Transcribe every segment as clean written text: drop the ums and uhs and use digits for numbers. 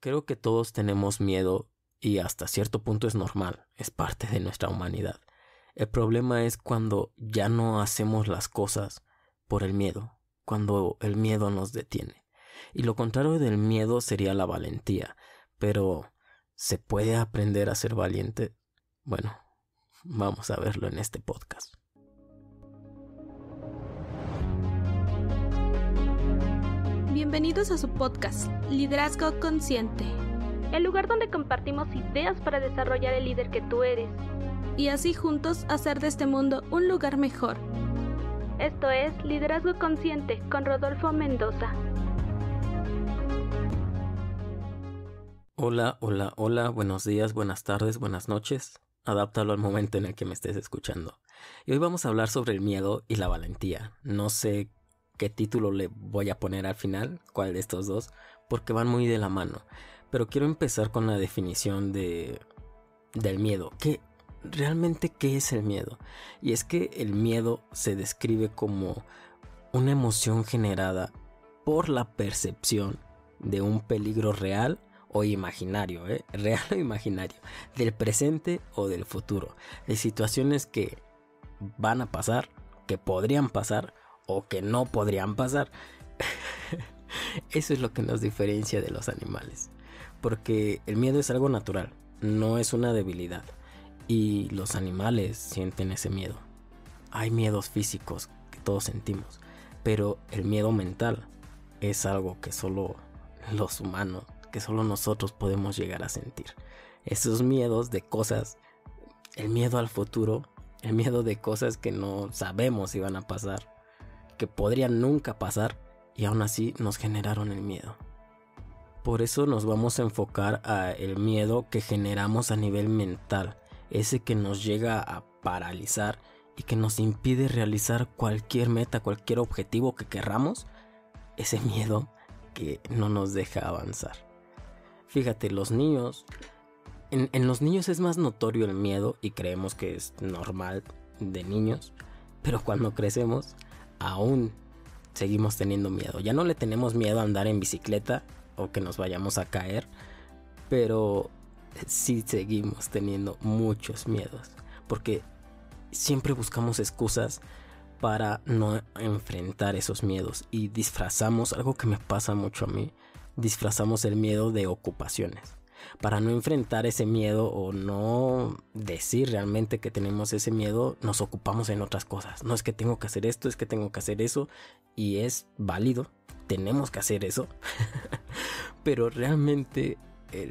Creo que todos tenemos miedo y hasta cierto punto es normal, es parte de nuestra humanidad. El problema es cuando ya no hacemos las cosas por el miedo, cuando el miedo nos detiene. Y lo contrario del miedo sería la valentía, pero ¿se puede aprender a ser valiente? Bueno, vamos a verlo en este podcast. Bienvenidos a su podcast, Liderazgo Consciente. El lugar donde compartimos ideas para desarrollar el líder que tú eres. Y así juntos hacer de este mundo un lugar mejor. Esto es Liderazgo Consciente con Rodolfo Mendoza. Hola, buenos días, buenas tardes, buenas noches. Adáptalo al momento en el que me estés escuchando. Y hoy vamos a hablar sobre el miedo y la valentía. No sé qué título le voy a poner al final, cuál de estos dos, porque van muy de la mano. Pero quiero empezar con la definición del miedo. ¿Realmente qué es el miedo? Y es que el miedo se describe como una emoción generada por la percepción de un peligro real o imaginario, real o imaginario, del presente o del futuro, de situaciones que van a pasar, que podrían pasar o que no podrían pasar. Eso es lo que nos diferencia de los animales, porque el miedo es algo natural, no es una debilidad, y los animales sienten ese miedo. Hay miedos físicos que todos sentimos, pero el miedo mental es algo que solo los humanos, que solo nosotros podemos llegar a sentir. Esos miedos de cosas, el miedo al futuro, el miedo de cosas que no sabemos si van a pasar, que podrían nunca pasar, y aún así nos generaron el miedo. Por eso nos vamos a enfocar a el miedo que generamos a nivel mental, ese que nos llega a paralizar y que nos impide realizar cualquier meta, cualquier objetivo que querramos, ese miedo que no nos deja avanzar. Fíjate, los niños, en los niños es más notorio el miedo y creemos que es normal de niños, pero cuando crecemos aún seguimos teniendo miedo. Ya no le tenemos miedo a andar en bicicleta o que nos vayamos a caer, pero sí seguimos teniendo muchos miedos, porque siempre buscamos excusas para no enfrentar esos miedos y disfrazamos, algo que me pasa mucho a mí, disfrazamos el miedo de ocupaciones. Para no enfrentar ese miedo o no decir realmente que tenemos ese miedo, nos ocupamos en otras cosas. No es que tengo que hacer esto, es que tengo que hacer eso, y es válido, tenemos que hacer eso. Pero realmente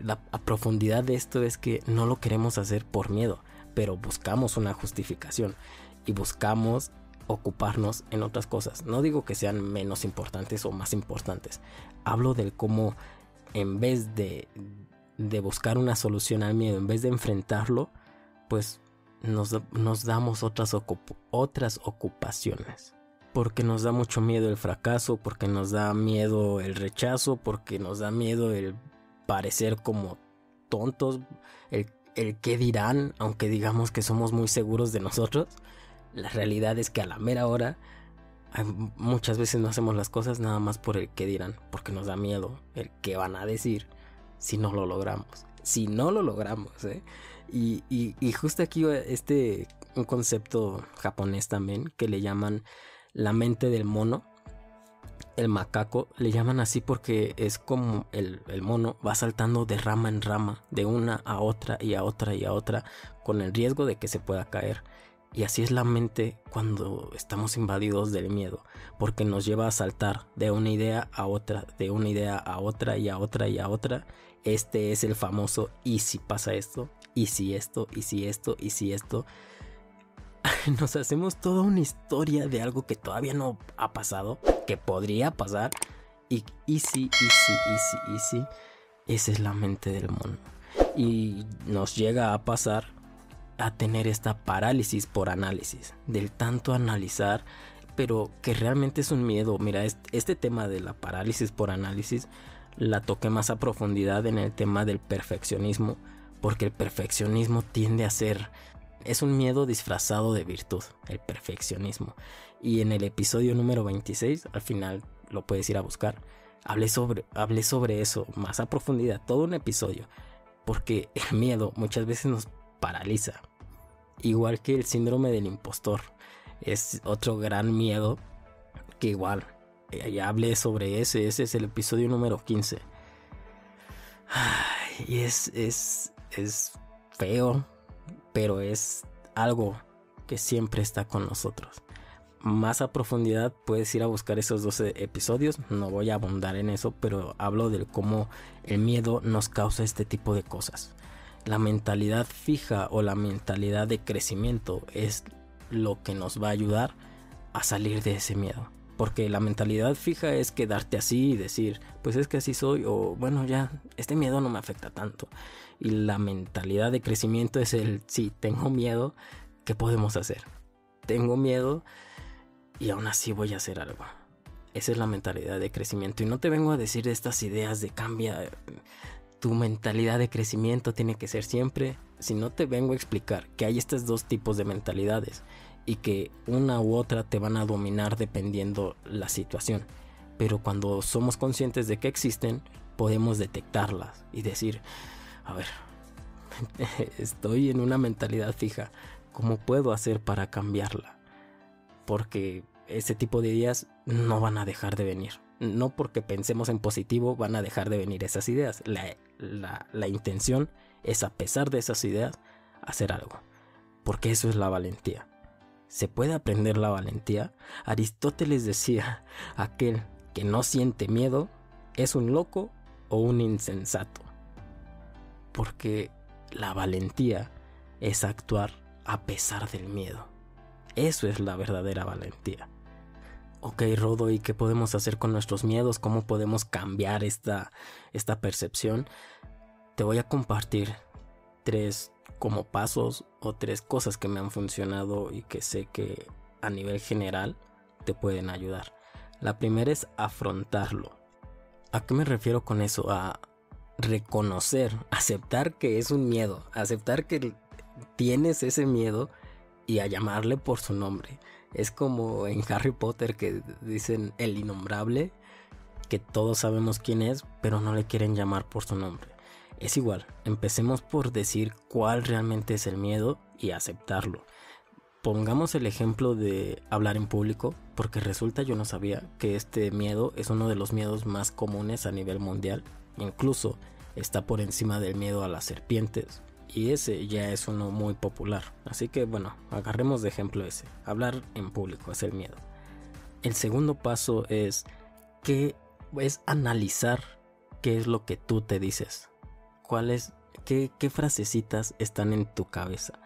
la profundidad de esto es que no lo queremos hacer por miedo, pero buscamos una justificación y buscamos ocuparnos en otras cosas. No digo que sean menos importantes o más importantes. Hablo del cómo en vez de buscar una solución al miedo, en vez de enfrentarlo, pues nos damos otras ocupaciones. Porque nos da mucho miedo el fracaso, porque nos da miedo el rechazo, porque nos da miedo el parecer como tontos, el qué dirán, aunque digamos que somos muy seguros de nosotros. La realidad es que a la mera hora muchas veces no hacemos las cosas nada más por el qué dirán, porque nos da miedo el qué van a decir si no lo logramos. Si no lo logramos, Y justo aquí un concepto japonés también que le llaman la mente del mono, el macaco, le llaman así porque es como el mono va saltando de rama en rama, de una a otra y a otra y a otra, con el riesgo de que se pueda caer. Y así es la mente cuando estamos invadidos del miedo, porque nos lleva a saltar de una idea a otra, de una idea a otra y a otra y a otra. Este es el famoso ¿y si pasa esto? ¿Y si esto? ¿Y si esto? ¿Y si esto? Nos hacemos toda una historia de algo que todavía no ha pasado, que podría pasar, y si. Esa es la mente del mono. Y nos llega a pasar a tener esta parálisis por análisis, del tanto analizar, pero que realmente es un miedo. Mira, este tema de la parálisis por análisis la toqué más a profundidad en el tema del perfeccionismo, porque el perfeccionismo tiende a ser, es un miedo disfrazado de virtud, el perfeccionismo. Y en el episodio número 26, al final lo puedes ir a buscar, hablé sobre eso más a profundidad, todo un episodio, porque el miedo muchas veces nos paraliza, igual que el síndrome del impostor. Es otro gran miedo que igual ya hablé sobre ese es el episodio número 15. Y es feo, pero es algo que siempre está con nosotros. Más a profundidad puedes ir a buscar esos 12 episodios, no voy a abundar en eso, pero hablo de cómo el miedo nos causa este tipo de cosas. La mentalidad fija o la mentalidad de crecimiento es lo que nos va a ayudar a salir de ese miedo. Porque la mentalidad fija es quedarte así y decir, pues es que así soy, o bueno, ya, este miedo no me afecta tanto. Y la mentalidad de crecimiento es el, sí, tengo miedo, ¿qué podemos hacer? Tengo miedo y aún así voy a hacer algo. Esa es la mentalidad de crecimiento. Y no te vengo a decir estas ideas de cambia tu mentalidad de crecimiento, tiene que ser siempre, sino te vengo a explicar que hay estos dos tipos de mentalidades y que una u otra te van a dominar dependiendo la situación. Pero cuando somos conscientes de que existen, podemos detectarlas y decir, a ver, estoy en una mentalidad fija, ¿cómo puedo hacer para cambiarla? Porque ese tipo de ideas no van a dejar de venir. No porque pensemos en positivo van a dejar de venir esas ideas. La intención es, a pesar de esas ideas, hacer algo. Porque eso es la valentía. ¿Se puede aprender la valentía? Aristóteles decía, aquel que no siente miedo es un loco o un insensato. Porque la valentía es actuar a pesar del miedo. Eso es la verdadera valentía. Ok, Rodo, ¿y qué podemos hacer con nuestros miedos? ¿Cómo podemos cambiar esta percepción? Te voy a compartir 3 como pasos o 3 cosas que me han funcionado y que sé que a nivel general te pueden ayudar. La primera es afrontarlo. ¿A qué me refiero con eso? A reconocer, aceptar que es un miedo, aceptar que tienes ese miedo y a llamarle por su nombre. Es como en Harry Potter que dicen el innombrable, que todos sabemos quién es, pero no le quieren llamar por su nombre. Es igual, empecemos por decir cuál realmente es el miedo y aceptarlo. Pongamos el ejemplo de hablar en público, porque resulta, yo no sabía que este miedo es uno de los miedos más comunes a nivel mundial. Incluso está por encima del miedo a las serpientes. Y ese ya es uno muy popular. Así que bueno, agarremos de ejemplo ese. Hablar en público es el miedo. El segundo paso es analizar qué es lo que tú te dices. ¿Qué frasecitas están en tu cabeza?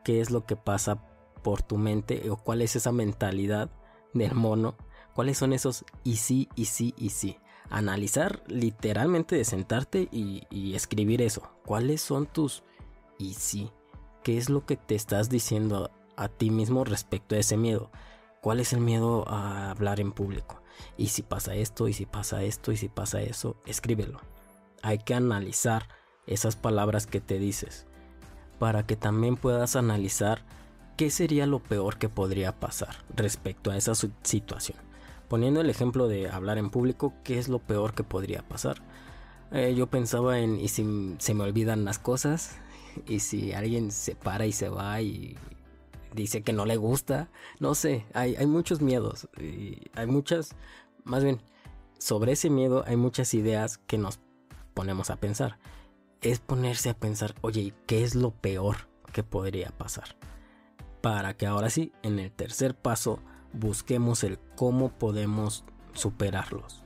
¿Qué es lo que pasa por tu mente? ¿O cuál es esa mentalidad del mono? ¿Cuáles son esos y sí, y sí, y sí? Analizar literalmente de sentarte y escribir eso. ¿Cuáles son tus y sí? ¿Qué es lo que te estás diciendo a ti mismo respecto a ese miedo? ¿Cuál es el miedo a hablar en público? Y si pasa esto, y si pasa esto, y si pasa eso, escríbelo. Hay que analizar esas palabras que te dices para que también puedas analizar qué sería lo peor que podría pasar respecto a esa situación. Poniendo el ejemplo de hablar en público, ¿qué es lo peor que podría pasar? Yo pensaba en, ¿y si se me olvidan las cosas? ¿Y si alguien se para y se va y dice que no le gusta? No sé, hay muchos miedos. Y hay muchas, más bien, sobre ese miedo hay muchas ideas que nos ponemos a pensar. Es ponerse a pensar, oye, ¿qué es lo peor que podría pasar? Para que ahora sí, en el tercer paso, busquemos el cómo podemos superarlos.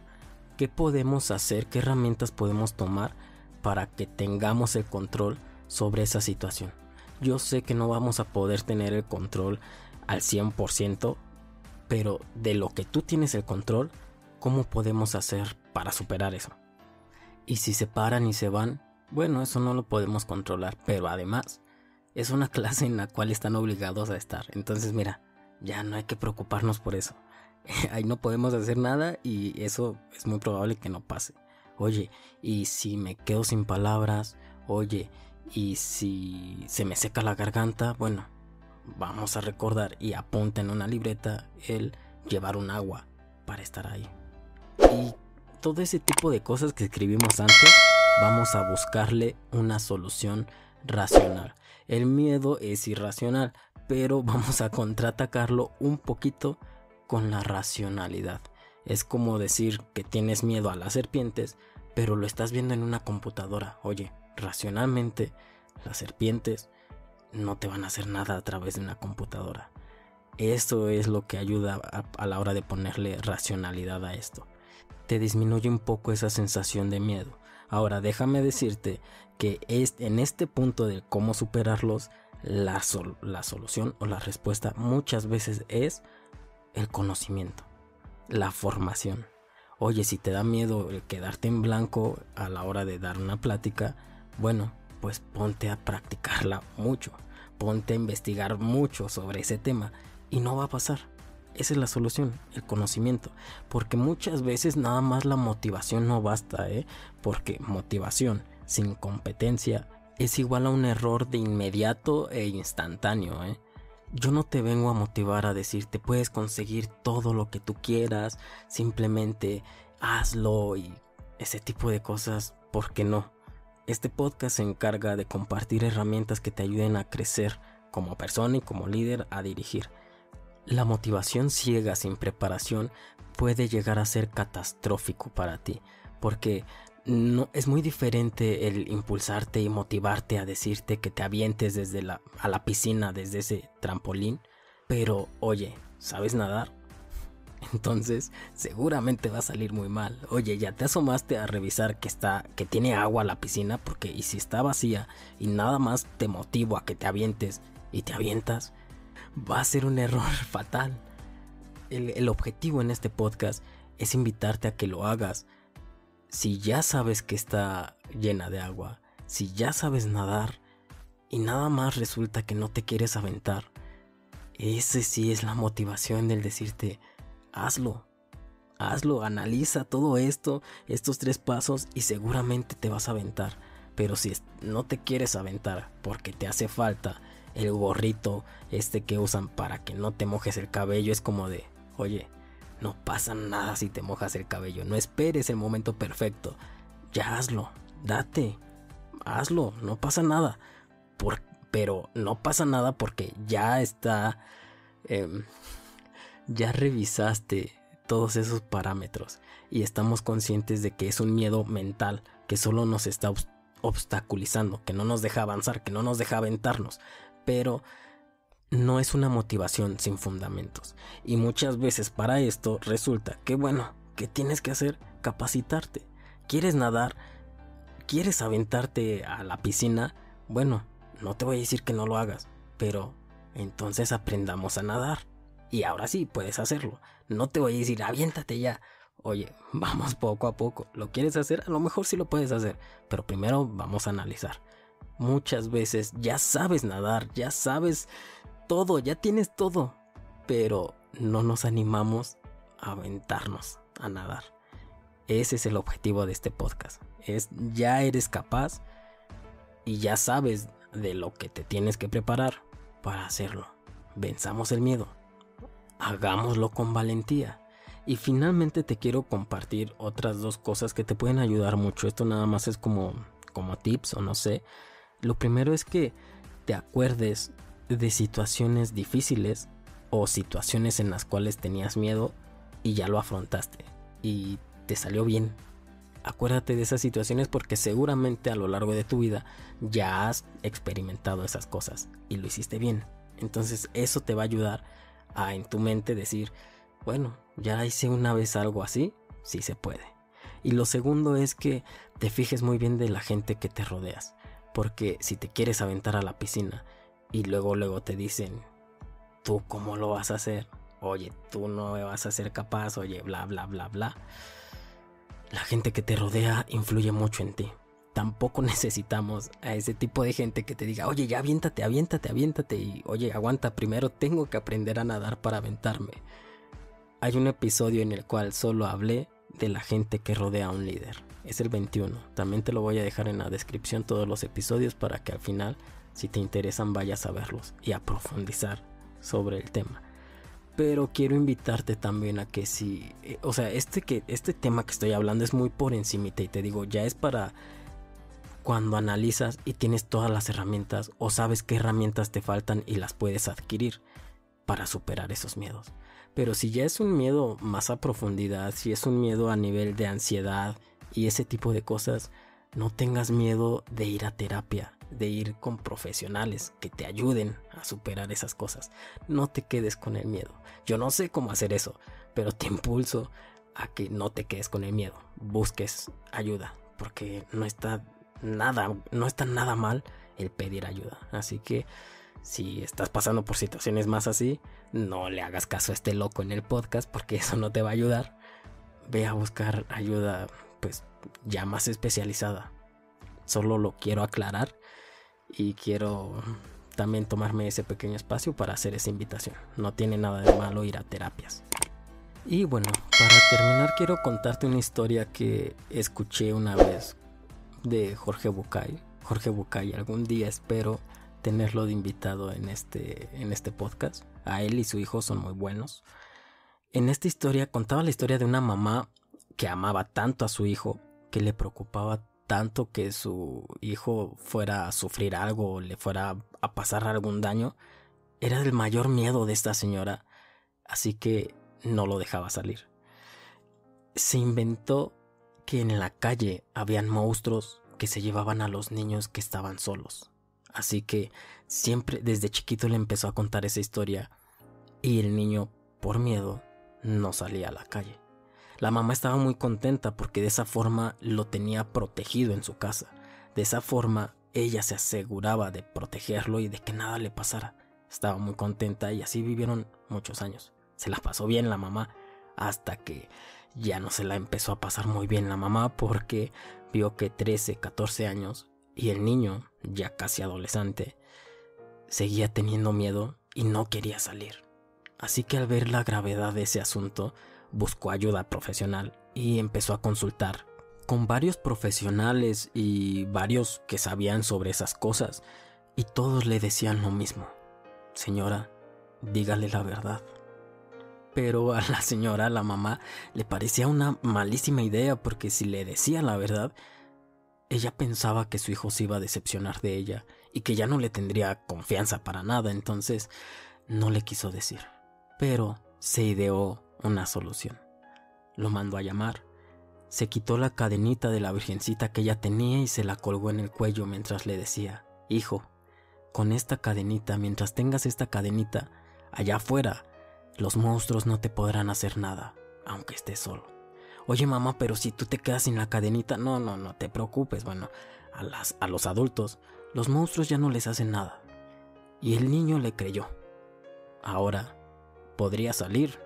¿Qué podemos hacer? ¿Qué herramientas podemos tomar para que tengamos el control sobre esa situación? Yo sé que no vamos a poder tener el control al 100%, pero de lo que tú tienes el control, ¿cómo podemos hacer para superar eso? Y si se paran y se van, bueno, eso no lo podemos controlar, pero además es una clase en la cual están obligados a estar. Entonces mira, ya no hay que preocuparnos por eso. Ahí no podemos hacer nada y eso es muy probable que no pase. Oye, y si me quedo sin palabras, oye, y si se me seca la garganta, bueno, vamos a recordar y apunta en una libreta el llevar un agua para estar ahí. Y todo ese tipo de cosas que escribimos antes, vamos a buscarle una solución racional. El miedo es irracional, pero vamos a contraatacarlo un poquito con la racionalidad. Es como decir que tienes miedo a las serpientes, pero lo estás viendo en una computadora. Oye, racionalmente, las serpientes no te van a hacer nada a través de una computadora. Eso es lo que ayuda a la hora de ponerle racionalidad a esto. Te disminuye un poco esa sensación de miedo. Ahora déjame decirte que en este punto de cómo superarlos, la solución o la respuesta muchas veces es el conocimiento, la formación. Oye, si te da miedo quedarte en blanco a la hora de dar una plática, bueno, pues ponte a practicarla mucho, ponte a investigar mucho sobre ese tema y no va a pasar. Esa es la solución, el conocimiento, porque muchas veces nada más la motivación no basta, porque motivación sin competencia es igual a un error de inmediato e instantáneo. Yo no te vengo a motivar a decirte puedes conseguir todo lo que tú quieras, simplemente hazlo y ese tipo de cosas, porque no. Este podcast se encarga de compartir herramientas que te ayuden a crecer como persona y como líder, a dirigir. La motivación ciega sin preparación puede llegar a ser catastrófico para ti, porque no es muy diferente el impulsarte y motivarte a decirte que te avientes a la piscina desde ese trampolín, pero oye, ¿sabes nadar? Entonces seguramente va a salir muy mal. Oye, ya te asomaste a revisar que tiene agua la piscina, porque y si está vacía y nada más te motivo a que te avientes y te avientas, va a ser un error fatal. El objetivo en este podcast es invitarte a que lo hagas. Si ya sabes que está llena de agua, si ya sabes nadar y nada más resulta que no te quieres aventar, ese sí es la motivación del decirte hazlo, analiza todo esto, estos 3 pasos y seguramente te vas a aventar. Pero si no te quieres aventar porque te hace falta el gorrito que usan para que no te mojes el cabello, es como de, oye, no pasa nada si te mojas el cabello, no esperes el momento perfecto, ya hazlo, hazlo, no pasa nada. Pero no pasa nada porque ya está, ya revisaste todos esos parámetros y estamos conscientes de que es un miedo mental que solo nos está obstaculizando, que no nos deja avanzar, que no nos deja aventarnos, pero no es una motivación sin fundamentos. Y muchas veces para esto resulta que ¿qué tienes que hacer? Capacitarte. ¿Quieres nadar? ¿Quieres aventarte a la piscina? Bueno, no te voy a decir que no lo hagas, pero entonces aprendamos a nadar. Y ahora sí puedes hacerlo. No te voy a decir aviéntate ya. Oye, vamos poco a poco. ¿Lo quieres hacer? A lo mejor sí lo puedes hacer, pero primero vamos a analizar. Muchas veces ya sabes nadar, ya sabes todo, ya tienes todo, pero no nos animamos a aventarnos a nadar. Ese es el objetivo de este podcast. Ya eres capaz y ya sabes de lo que te tienes que preparar para hacerlo. Venzamos el miedo. Hagámoslo con valentía. Y finalmente te quiero compartir otras 2 cosas que te pueden ayudar mucho. Esto nada más es como tips o no sé. Lo primero es que te acuerdes de situaciones difíciles o situaciones en las cuales tenías miedo y ya lo afrontaste y te salió bien. Acuérdate de esas situaciones porque seguramente a lo largo de tu vida ya has experimentado esas cosas y lo hiciste bien. Entonces eso te va a ayudar a en tu mente decir, bueno, ya hice una vez algo así, sí se puede. Y lo segundo es que te fijes muy bien de la gente que te rodeas, porque si te quieres aventar a la piscina y luego te dicen, ¿tú cómo lo vas a hacer? Oye, tú no me vas a ser capaz, oye, bla, bla, bla, bla. La gente que te rodea influye mucho en ti. Tampoco necesitamos a ese tipo de gente que te diga, oye, ya aviéntate y oye, aguanta, primero tengo que aprender a nadar para aventarme. Hay un episodio en el cual solo hablé de la gente que rodea a un líder. Es el 21. También te lo voy a dejar en la descripción todos los episodios para que al final, si te interesan, vayas a verlos y a profundizar sobre el tema. Pero quiero invitarte también a que si... O sea, este tema que estoy hablando es muy por encimita y te digo, ya es para cuando analizas y tienes todas las herramientas o sabes qué herramientas te faltan y las puedes adquirir para superar esos miedos. Pero si ya es un miedo más a profundidad, si es un miedo a nivel de ansiedad y ese tipo de cosas, no tengas miedo de ir a terapia, de ir con profesionales que te ayuden a superar esas cosas. No te quedes con el miedo. Yo no sé cómo hacer eso, pero te impulso a que no te quedes con el miedo. Busques ayuda, porque no está nada mal el pedir ayuda. Así que si estás pasando por situaciones más así, no le hagas caso a este loco en el podcast, porque eso no te va a ayudar. Ve a buscar ayuda, pues ya más especializada. Solo lo quiero aclarar y quiero también tomarme ese pequeño espacio para hacer esa invitación. No tiene nada de malo ir a terapias. Y bueno, para terminar quiero contarte una historia que escuché una vez de Jorge Bucay. Jorge Bucay, algún día espero tenerlo de invitado en este podcast. A él y su hijo son muy buenos. En esta historia contaba la historia de una mamá que amaba tanto a su hijo, que le preocupaba tanto que su hijo fuera a sufrir algo o le fuera a pasar algún daño. Era el mayor miedo de esta señora, así que no lo dejaba salir. Se inventó que en la calle habían monstruos que se llevaban a los niños que estaban solos. Así que siempre desde chiquito le empezó a contar esa historia y el niño, por miedo, no salía a la calle. La mamá estaba muy contenta porque de esa forma lo tenía protegido en su casa. De esa forma ella se aseguraba de protegerlo y de que nada le pasara. Estaba muy contenta y así vivieron muchos años. Se la pasó bien la mamá hasta que ya no se la empezó a pasar muy bien la mamá, porque vio que 13, 14 años y el niño, ya casi adolescente, seguía teniendo miedo y no quería salir. Así que al ver la gravedad de ese asunto, buscó ayuda profesional y empezó a consultar con varios profesionales y varios que sabían sobre esas cosas, y todos le decían lo mismo: señora, dígale la verdad. Pero a la señora, la mamá, le parecía una malísima idea, porque si le decía la verdad, ella pensaba que su hijo se iba a decepcionar de ella y que ya no le tendría confianza para nada. Entonces no le quiso decir, pero se ideó una solución. Lo mandó a llamar, se quitó la cadenita de la virgencita que ella tenía y se la colgó en el cuello mientras le decía: hijo, con esta cadenita, mientras tengas esta cadenita, allá afuera los monstruos no te podrán hacer nada, aunque estés solo. Oye mamá, pero si tú te quedas sin la cadenita. No te preocupes. Bueno, a los adultos los monstruos ya no les hacen nada. Y el niño le creyó. Ahora podría salir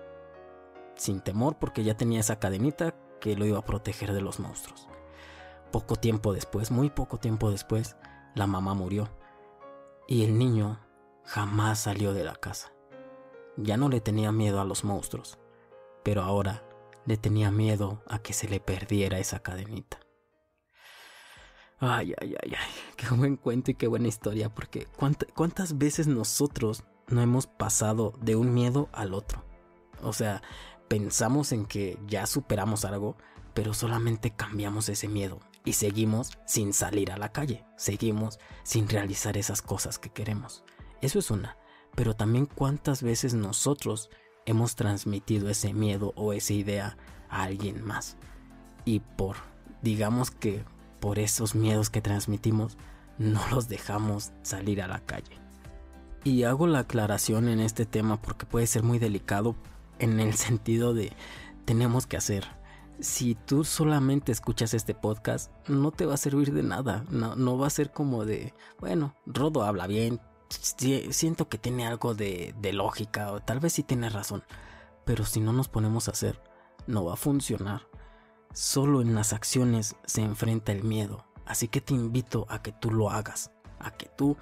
sin temor, porque ya tenía esa cadenita que lo iba a proteger de los monstruos. Poco tiempo después, muy poco tiempo después, la mamá murió y el niño jamás salió de la casa. Ya no le tenía miedo a los monstruos, pero ahora le tenía miedo a que se le perdiera esa cadenita. Ay, qué buen cuento y qué buena historia, porque ¿cuántas veces nosotros no hemos pasado de un miedo al otro? O sea, pensamos en que ya superamos algo, pero solamente cambiamos ese miedo y seguimos sin salir a la calle, seguimos sin realizar esas cosas que queremos. Eso es una, pero también cuántas veces nosotros hemos transmitido ese miedo o esa idea a alguien más, y digamos que por esos miedos que transmitimos, no los dejamos salir a la calle. Y hago la aclaración en este tema porque puede ser muy delicado, en el sentido de tenemos que hacer. Si tú solamente escuchas este podcast, no te va a servir de nada. No va a ser como de, bueno, Rodo habla bien, siento que tiene algo de lógica, o tal vez sí tiene razón. Pero si no nos ponemos a hacer, no va a funcionar. Solo en las acciones se enfrenta el miedo. Así que te invito a que tú lo hagas, a que tú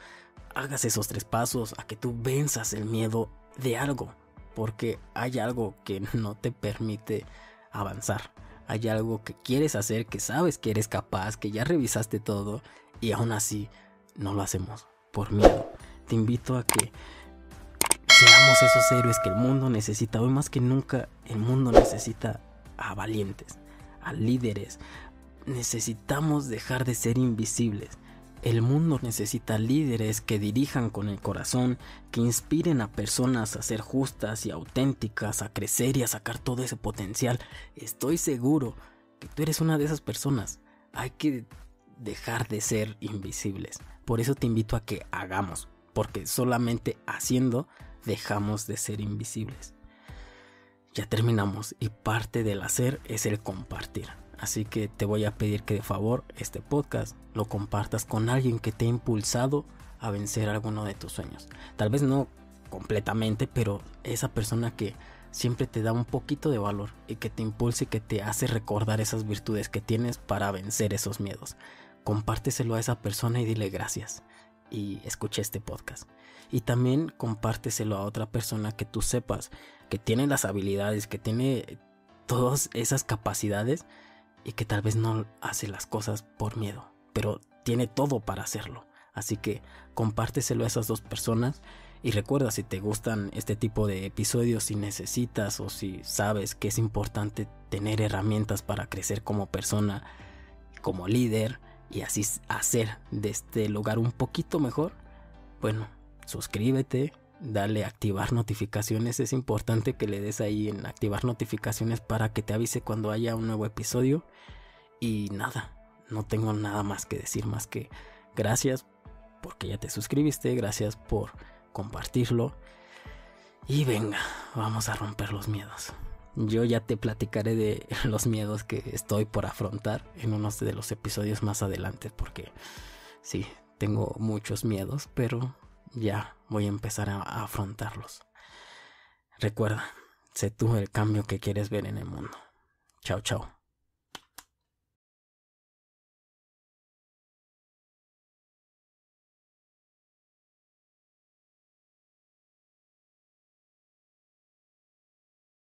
hagas esos 3 pasos, a que tú venzas el miedo de algo. Porque hay algo que no te permite avanzar. Hay algo que quieres hacer, que sabes que eres capaz, que ya revisaste todo, y aún así no lo hacemos por miedo. Te invito a que seamos esos héroes que el mundo necesita. Hoy más que nunca el mundo necesita a valientes, a líderes. Necesitamos dejar de ser invisibles. El mundo necesita líderes que dirijan con el corazón, que inspiren a personas a ser justas y auténticas, a crecer y a sacar todo ese potencial. Estoy seguro que tú eres una de esas personas. Hay que dejar de ser invisibles. Por eso te invito a que hagamos, porque solamente haciendo dejamos de ser invisibles. Ya terminamos y parte del hacer es el compartir. Así que te voy a pedir que de favor este podcast lo compartas con alguien que te ha impulsado a vencer alguno de tus sueños. Tal vez no completamente, pero esa persona que siempre te da un poquito de valor y que te impulsa y que te hace recordar esas virtudes que tienes para vencer esos miedos. Compárteselo a esa persona y dile gracias y escuché este podcast. Y también compárteselo a otra persona que tú sepas que tiene las habilidades, que tiene todas esas capacidades y que tal vez no hace las cosas por miedo, pero tiene todo para hacerlo. Así que compárteselo a esas dos personas. Y recuerda, si te gustan este tipo de episodios, si necesitas o si sabes que es importante tener herramientas para crecer como persona, como líder, y así hacer de este lugar un poquito mejor, bueno, suscríbete, dale a activar notificaciones. Es importante que le des ahí en activar notificaciones para que te avise cuando haya un nuevo episodio. Y nada, no tengo nada más que decir más que gracias porque ya te suscribiste, gracias por compartirlo. Y venga, vamos a romper los miedos. Yo ya te platicaré de los miedos que estoy por afrontar en unos de los episodios más adelante, porque sí, tengo muchos miedos, pero ya voy a empezar a afrontarlos. Recuerda, sé tú el cambio que quieres ver en el mundo. Chao, chao.